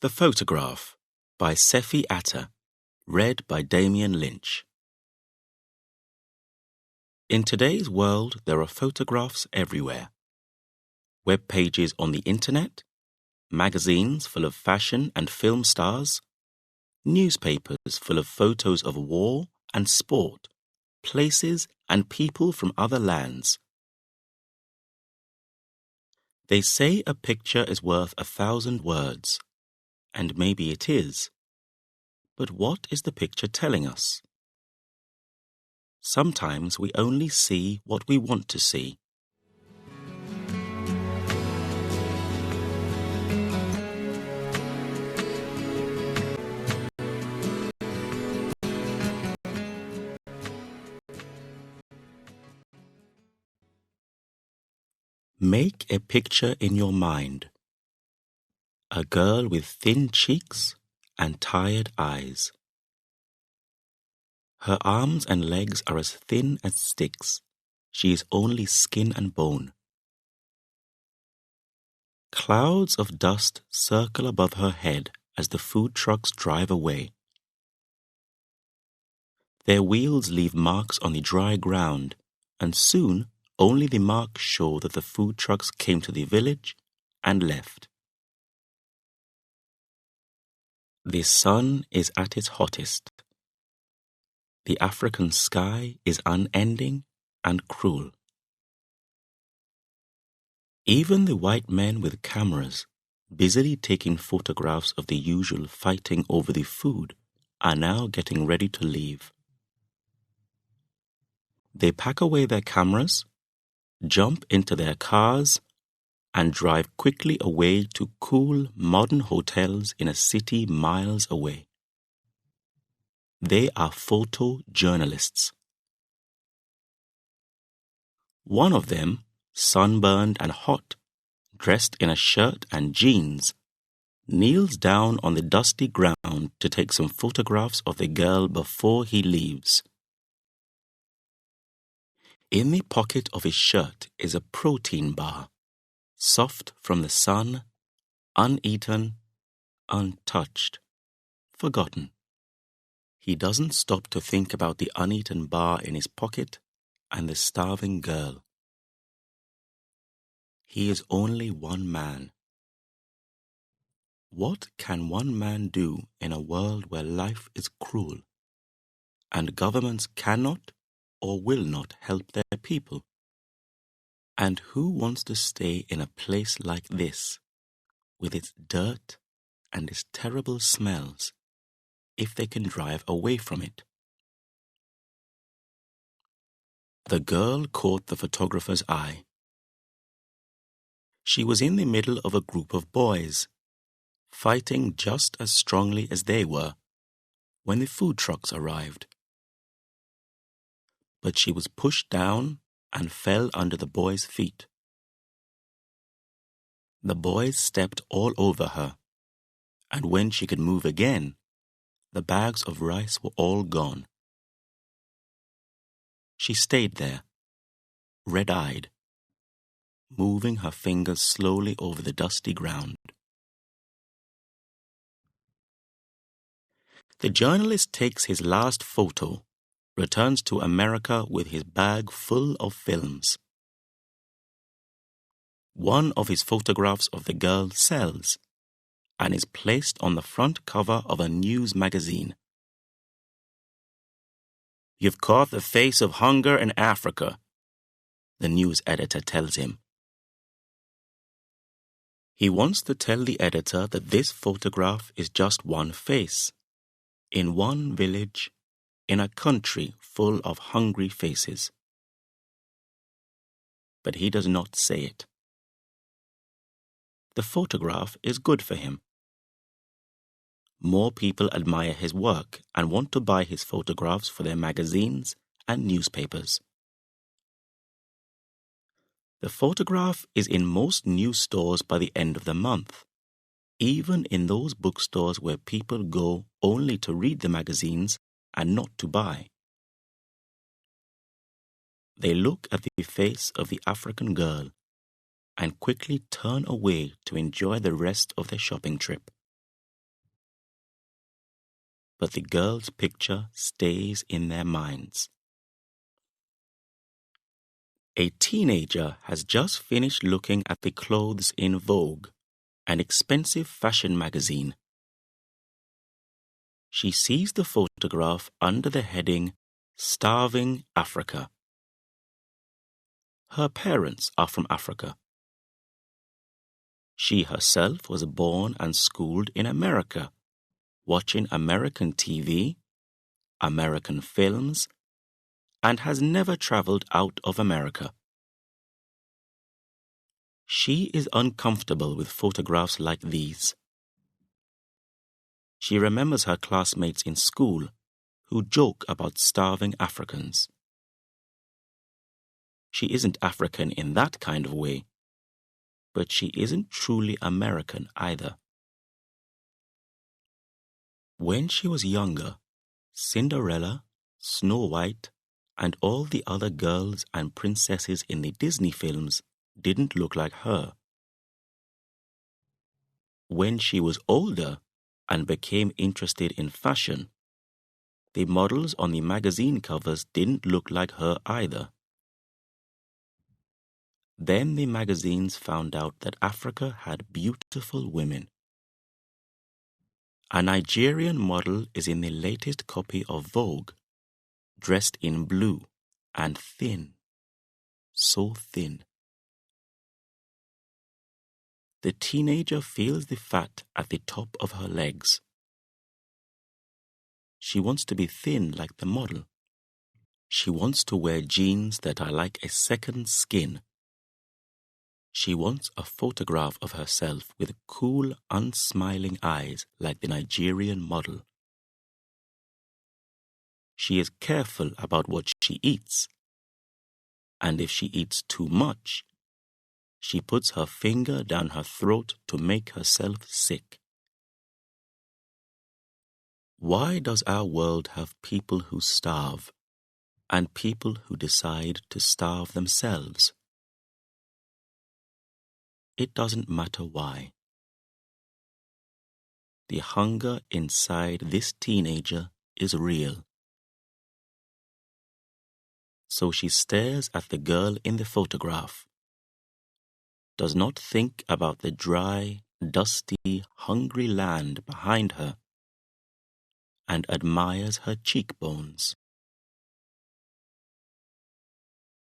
The Photograph by Sefi Atta, read by Damien Lynch. In today's world, there are photographs everywhere. Web pages on the internet, magazines full of fashion and film stars, newspapers full of photos of war and sport, places and people from other lands. They say a picture is worth 1,000 words. And maybe it is. But what is the picture telling us? Sometimes we only see what we want to see. Make a picture in your mind. A girl with thin cheeks and tired eyes. Her arms and legs are as thin as sticks. She is only skin and bone. Clouds of dust circle above her head as the food trucks drive away. Their wheels leave marks on the dry ground, and soon only the marks show that the food trucks came to the village and left. The sun is at its hottest. The African sky is unending and cruel. Even the white men with cameras, busily taking photographs of the usual fighting over the food, are now getting ready to leave. They pack away their cameras, jump into their cars, and drive quickly away to cool, modern hotels in a city miles away. They are photojournalists. One of them, sunburned and hot, dressed in a shirt and jeans, kneels down on the dusty ground to take some photographs of the girl before he leaves. In the pocket of his shirt is a protein bar, soft from the sun, uneaten, untouched, forgotten. He doesn't stop to think about the uneaten bar in his pocket and the starving girl. He is only one man. What can one man do in a world where life is cruel, and governments cannot or will not help their people? And who wants to stay in a place like this, with its dirt and its terrible smells, if they can drive away from it? The girl caught the photographer's eye. She was in the middle of a group of boys, fighting just as strongly as they were, when the food trucks arrived. But she was pushed down and fell under the boys' feet. The boys stepped all over her, and when she could move again, the bags of rice were all gone. She stayed there, red-eyed, moving her fingers slowly over the dusty ground. The journalist takes his last photo, returns to America with his bag full of films. One of his photographs of the girl sells and is placed on the front cover of a news magazine. "You've caught the face of hunger in Africa," the news editor tells him. He wants to tell the editor that this photograph is just one face, in one village, in a country full of hungry faces. But he does not say it. The photograph is good for him. More people admire his work and want to buy his photographs for their magazines and newspapers. The photograph is in most news stores by the end of the month, even in those bookstores where people go only to read the magazines and not to buy. They look at the face of the African girl and quickly turn away to enjoy the rest of their shopping trip. but the girl's picture stays in their minds. A teenager has just finished looking at the clothes in Vogue, an expensive fashion magazine. She sees the photograph under the heading Starving Africa. Her parents are from Africa. She herself was born and schooled in America, watching American TV, American films, and has never traveled out of America. She is uncomfortable with photographs like these. She remembers her classmates in school who joke about starving Africans. She isn't African in that kind of way, but she isn't truly American either. When she was younger, Cinderella, Snow White, and all the other girls and princesses in the Disney films didn't look like her. When she was older and became interested in fashion, the models on the magazine covers didn't look like her either. Then the magazines found out that Africa had beautiful women. A Nigerian model is in the latest copy of Vogue, dressed in blue and thin, so thin. The teenager feels the fat at the top of her legs. She wants to be thin like the model. She wants to wear jeans that are like a second skin. She wants a photograph of herself with cool, unsmiling eyes like the Nigerian model. She is careful about what she eats, and if she eats too much, she puts her finger down her throat to make herself sick. Why does our world have people who starve and people who decide to starve themselves? It doesn't matter why. The hunger inside this teenager is real. So she stares at the girl in the photograph, does not think about the dry, dusty, hungry land behind her, and admires her cheekbones.